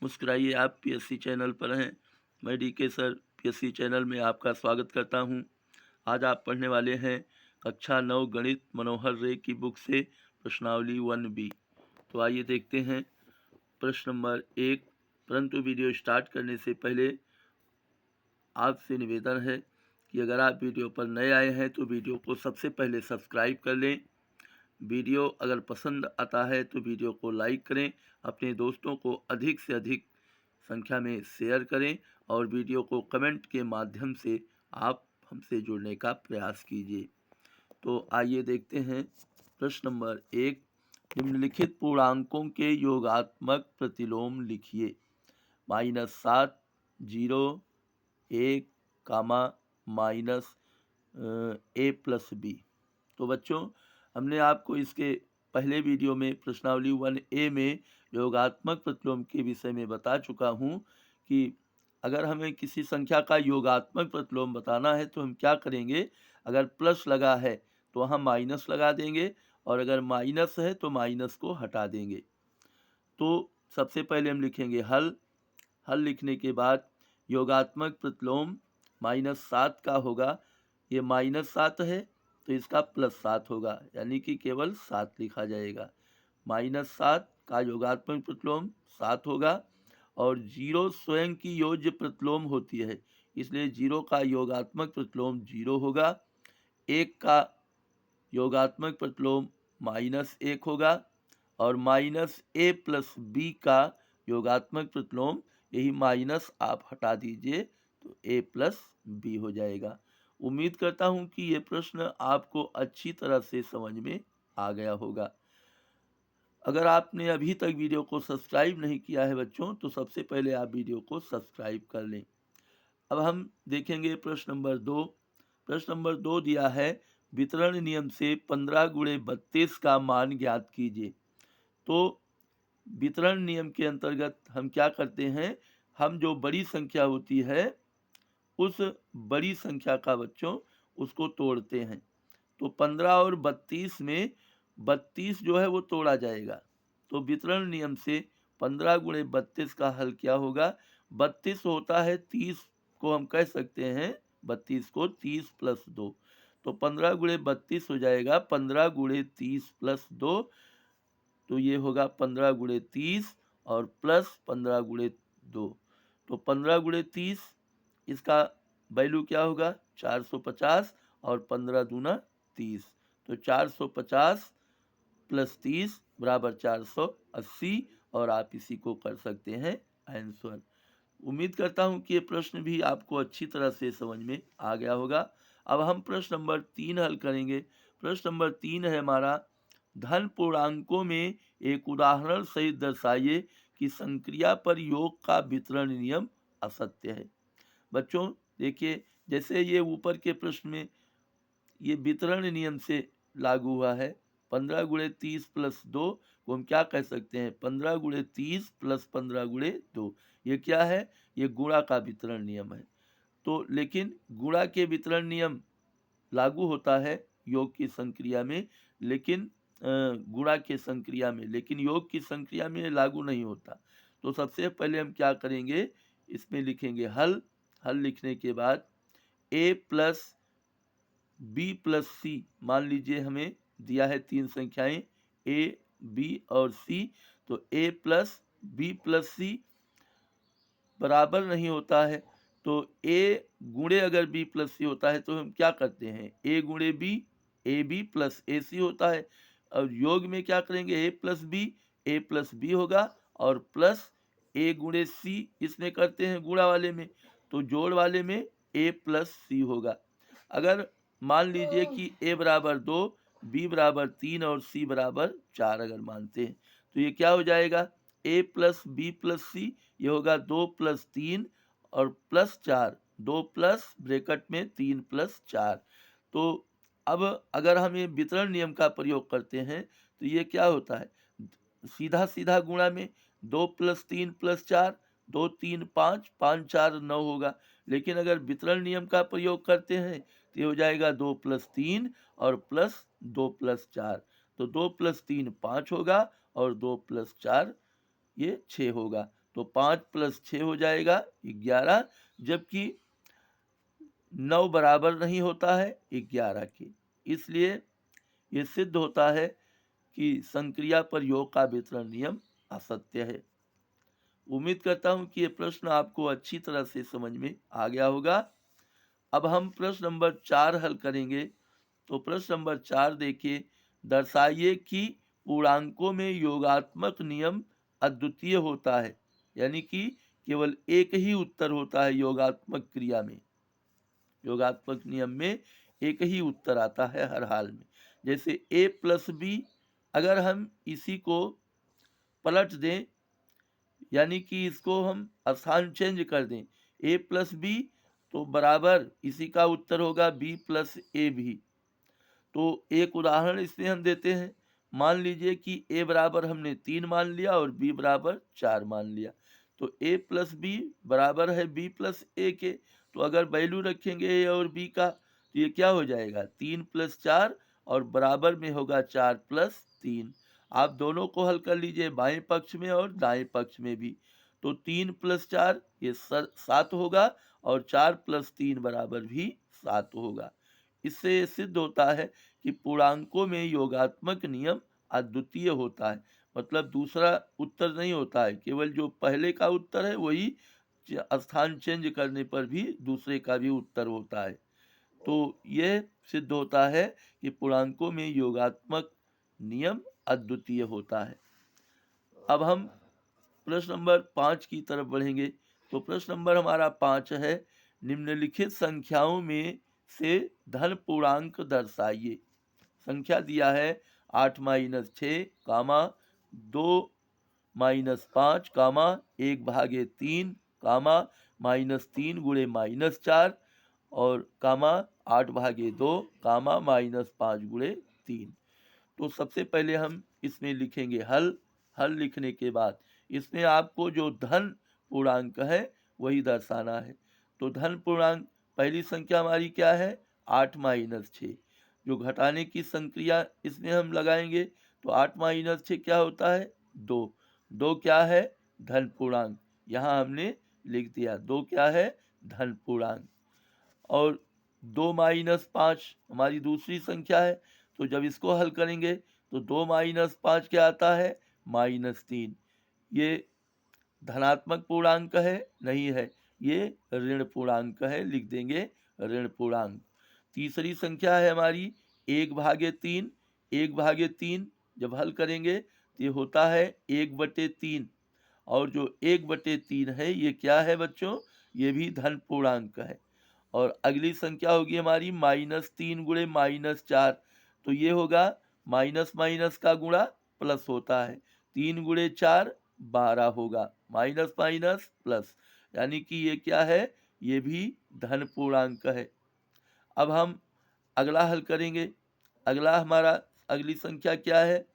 मुस्कुराइए आप PSC channel पर हैं। मैं डीके सर पीएससी चैनल में आपका स्वागत करता हूं। आज आप पढ़ने वाले हैं कक्षा 9 गणित मनोहर रे की बुक से प्रश्नावली 1B। तो आइए देखते हैं प्रश्न नंबर 1। परंतु वीडियो स्टार्ट करने से पहले आपसे निवेदन है कि अगर आप वीडियो पर नए आए हैं तो वीडियो को सबसे पहले सब्सक्राइब कर लें। वीडियो अगर पसंद आता है तो वीडियो को लाइक करें, अपने दोस्तों को अधिक से अधिक संख्या में शेयर करें और वीडियो को कमेंट के माध्यम से आप हमसे जुड़ने का प्रयास कीजिए। तो आइए देखते हैं प्रश्न नंबर 1। निम्नलिखित पूर्णांकों के योगात्मक प्रतिलोम लिखिए। -7, 0, 1, -a+b। तो बच्चों, हमने आपको इसके पहले वीडियो में प्रश्नावली 1A में योगात्मक प्रतिलोम के विषय में बता चुका हूँ कि अगर हमें किसी संख्या का योगात्मक प्रतिलोम बताना है तो हम क्या करेंगे। अगर प्लस लगा है तो हम माइनस लगा देंगे और अगर माइनस है तो माइनस को हटा देंगे। तो सबसे पहले हम लिखेंगे हल लिखने के बाद योगात्मक प्रतिलोम -7 का होगा। ये -7 है तो इसका +7 होगा, यानी कि केवल 7 लिखा जाएगा। -7 का योगात्मक प्रतिलोम 7 होगा और 0 स्वयं की योज्य प्रतिलोम होती है, इसलिए 0 का योगात्मक प्रतिलोम 0 होगा। 1 का योगात्मक प्रतिलोम -1 होगा और -a+b का योगात्मक प्रतिलोम, यही माइनस आप हटा दीजिए तो a+b हो जाएगा। उम्मीद करता हूं कि ये प्रश्न आपको अच्छी तरह से समझ में आ गया होगा। अगर आपने अभी तक वीडियो को सब्सक्राइब नहीं किया है बच्चों, तो सबसे पहले आप वीडियो को सब्सक्राइब कर लें। अब हम देखेंगे प्रश्न नंबर 2। प्रश्न नंबर 2 दिया है वितरण नियम से 15 गुणे 32 का मान ज्ञात कीजिए। तो वितरण नियम के अंतर्गत हम क्या करते हैं, हम जो बड़ी संख्या होती है उस बड़ी संख्या का बच्चों उसको तोड़ते हैं। तो 15 और 32 में 32 जो है वो तोड़ा जाएगा। तो वितरण नियम से 15 गुणे 32 का हल क्या होगा। 32 होता है 30 को हम कह सकते हैं 32 को 30 + 2। तो 15 गुणे 32 हो जाएगा 15 गुणे 30 + 2। तो ये होगा 15 गुणे 30 और प्लस 15 गुणे 2। तो 15 गुणे 30, इसका वैल्यू क्या होगा 450 और 15 दूना 30। तो 450 + 30 बराबर 480 और आप इसी को कर सकते हैं आंसर। उम्मीद करता हूं कि ये प्रश्न भी आपको अच्छी तरह से समझ में आ गया होगा। अब हम प्रश्न नंबर 3 हल करेंगे। प्रश्न नंबर 3 है हमारा धन पूर्णांकों में एक उदाहरण सहित दर्शाइए कि संक्रिया पर योग का वितरण नियम असत्य है। बच्चों देखिए, जैसे ये ऊपर के प्रश्न में ये वितरण नियम से लागू हुआ है। 15 गुणे 30 + 2 को हम क्या कह सकते हैं, 15 गुणे 30 + 15 गुणे 2। ये क्या है, ये गुणा का वितरण नियम है। तो लेकिन गुणा के वितरण नियम लागू होता है योग की संक्रिया में, लेकिन गुणा के संक्रिया में, लेकिन योग की संक्रिया में लागू नहीं होता। तो सबसे पहले हम क्या करेंगे, इसमें लिखेंगे हल लिखने के बाद a+b + c, मान लीजिए हमें दिया है 3 संख्याएं a, b और c। तो a + b + c बराबर नहीं होता है। तो a गुणे अगर b + c होता है तो हम क्या करते हैं, a गुणे b ab + ac होता है। और योग में क्या करेंगे, a + b होगा और प्लस a गुणे c इसमें करते हैं गुणा वाले में, तो जोड़ वाले में a + c होगा। अगर मान लीजिए कि a बराबर 2, b बराबर 3 और c बराबर 4 अगर मानते हैं, तो ये क्या हो जाएगा, a + b + c, ये होगा 2 + 3 और +4, 2 प्लस ब्रैकेट में 3 + 4। तो अब अगर हम ये वितरण नियम का प्रयोग करते हैं तो ये क्या होता है, सीधा सीधा गुणा में 2 + 3 + 4, 2 3 5, 5 4 9 होगा। लेकिन अगर वितरण नियम का प्रयोग करते हैं तो ये हो जाएगा 2 + 3 और प्लस 2 + 4। तो 2 + 3 5 होगा और 2 + 4 ये 6 होगा। तो 5 + 6 हो जाएगा 11, जबकि 9 बराबर नहीं होता है 11 के। इसलिए ये सिद्ध होता है कि संक्रिया पर योग का वितरण नियम असत्य है। उम्मीद करता हूं कि ये प्रश्न आपको अच्छी तरह से समझ में आ गया होगा। अब हम प्रश्न नंबर 4 हल करेंगे। तो प्रश्न नंबर 4 देखिए, दर्शाइए कि पूर्णांकों में योगात्मक नियम अद्वितीय होता है, यानी कि केवल एक ही उत्तर होता है योगात्मक क्रिया में। योगात्मक नियम में एक ही उत्तर आता है हर हाल में। जैसे a + b, अगर हम इसी को पलट दें, यानी कि इसको हम स्थान चेंज कर दें, a + b, तो बराबर इसी का उत्तर होगा b + ab। तो एक उदाहरण इसमें हम देते हैं। मान लीजिए कि a बराबर हमने 3 मान लिया और b बराबर 4 मान लिया। तो a + b बराबर है b + a के। तो अगर वैल्यू रखेंगे a और b का, तो ये क्या हो जाएगा 3 + 4, और बराबर में होगा 4 + 3। आप दोनों को हल कर लीजिए, बाएं पक्ष में और दाएं पक्ष में भी। तो 3 + 4 ये 7 होगा, और 4 + 3 बराबर भी 7 होगा। इससे सिद्ध होता है कि पूर्णांकों में योगात्मक नियम अद्वितीय होता है। मतलब दूसरा उत्तर नहीं होता है, केवल जो पहले का उत्तर है वही स्थान चेंज करने पर भी दूसरे का भी उत्तर होता है। तो यह सिद्ध होता है कि पूर्णांकों में योगात्मक नियम अद्वितीय होता है। अब हम प्रश्न नंबर 5 की तरफ बढ़ेंगे। तो प्रश्न नंबर हमारा 5 है, निम्नलिखित संख्याओं में से धन पूर्णांक दर्शाइए। संख्या दिया है 8 - 6, 2 - 5, 1/3, -3 × -4, और 8/2, -5 × 3। तो सबसे पहले हम इसमें लिखेंगे हल। हल लिखने के बाद इसमें आपको जो धन पूर्णांक है वही दर्शाना है। तो धन पूर्णांक पहली संख्या हमारी क्या है 8 - 6। जो घटाने की संक्रिया इसमें हम लगाएंगे, तो 8 - 6 क्या होता है 2। 2 क्या है धन पूर्णांक, यहाँ हमने लिख दिया 2 क्या है धन पूर्णांक। और 2 - 5 हमारी दूसरी संख्या है। तो जब इसको हल करेंगे तो 2 - 5 क्या आता है -3। ये धनात्मक पूर्णांक है नहीं है, ये ऋण पूर्णांक है, लिख देंगे ऋण पूर्णांक। तीसरी संख्या है हमारी 1/3। 1/3 जब हल करेंगे तो ये होता है 1/3, और जो 1/3 है ये क्या है बच्चों, ये भी धन पूर्णांक है। और अगली संख्या होगी हमारी -3 × -4। तो ये होगा माइनस माइनस का गुणा प्लस होता है, 3 × 4 12 होगा, माइनस माइनस प्लस, यानी कि ये क्या है ये भी धन पूर्णांक है। अब हम अगला हल करेंगे। अगला हमारा अगली संख्या क्या है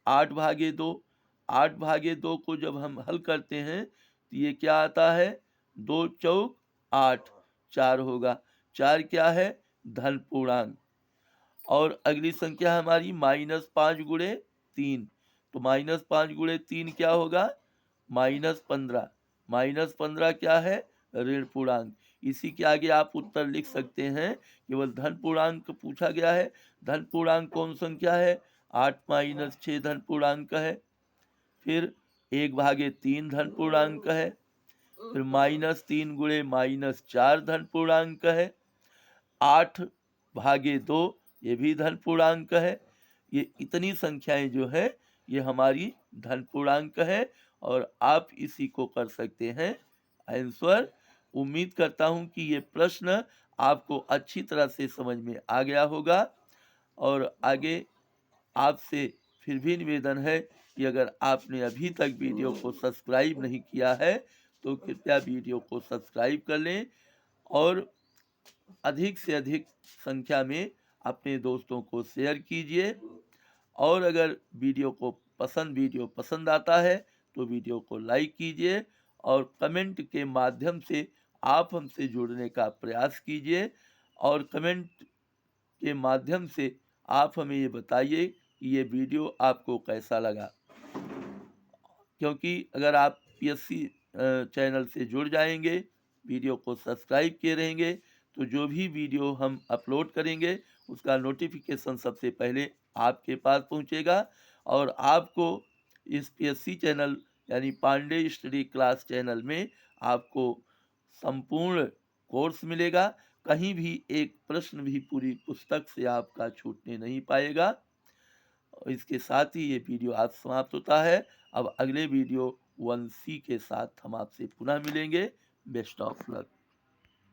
8/2। 8/2 को जब हम हल करते हैं तो ये क्या आता है 2 चौक 8, 4 होगा। 4 क्या है धन पूर्णांक। और अगली संख्या हमारी -5 × 3। तो -5 × 3 क्या होगा -15। -15 क्या है ऋण पूर्णांक। इसी के आगे आप उत्तर लिख सकते हैं, केवल धन पूर्णांक पूछा गया है। धन पूर्णांक कौन संख्या है 8 - 6 धन पूर्णांक है। फिर 1/3 धन पूर्णांक है। फिर -3 × -4 धन पूर्णांक है। 8/2 ये भी धन पूर्णांक है। ये इतनी संख्याएं जो है ये हमारी धन पूर्णांक है, और आप इसी को कर सकते हैं आंसर। उम्मीद करता हूं कि ये प्रश्न आपको अच्छी तरह से समझ में आ गया होगा। और आगे आपसे फिर भी निवेदन है कि अगर आपने अभी तक वीडियो को सब्सक्राइब नहीं किया है तो कृपया वीडियो को सब्सक्राइब कर लें, और अधिक से अधिक संख्या में अपने दोस्तों को शेयर कीजिए। और अगर वीडियो पसंद आता है तो वीडियो को लाइक कीजिए, और कमेंट के माध्यम से आप हमसे जुड़ने का प्रयास कीजिए। और कमेंट के माध्यम से आप हमें ये बताइए कि ये वीडियो आपको कैसा लगा। क्योंकि अगर आप PSC चैनल से जुड़ जाएंगे, वीडियो को सब्सक्राइब किए रहेंगे, तो जो भी वीडियो हम अपलोड करेंगे उसका नोटिफिकेशन सबसे पहले आपके पास पहुंचेगा। और आपको इस पीएससी चैनल यानी पांडे स्टडी क्लास चैनल में आपको संपूर्ण कोर्स मिलेगा। कहीं भी एक प्रश्न भी पूरी पुस्तक से आपका छूटने नहीं पाएगा। और इसके साथ ही ये वीडियो आज समाप्त होता है। अब अगले वीडियो 1C के साथ हम आपसे पुनः मिलेंगे। Best of luck.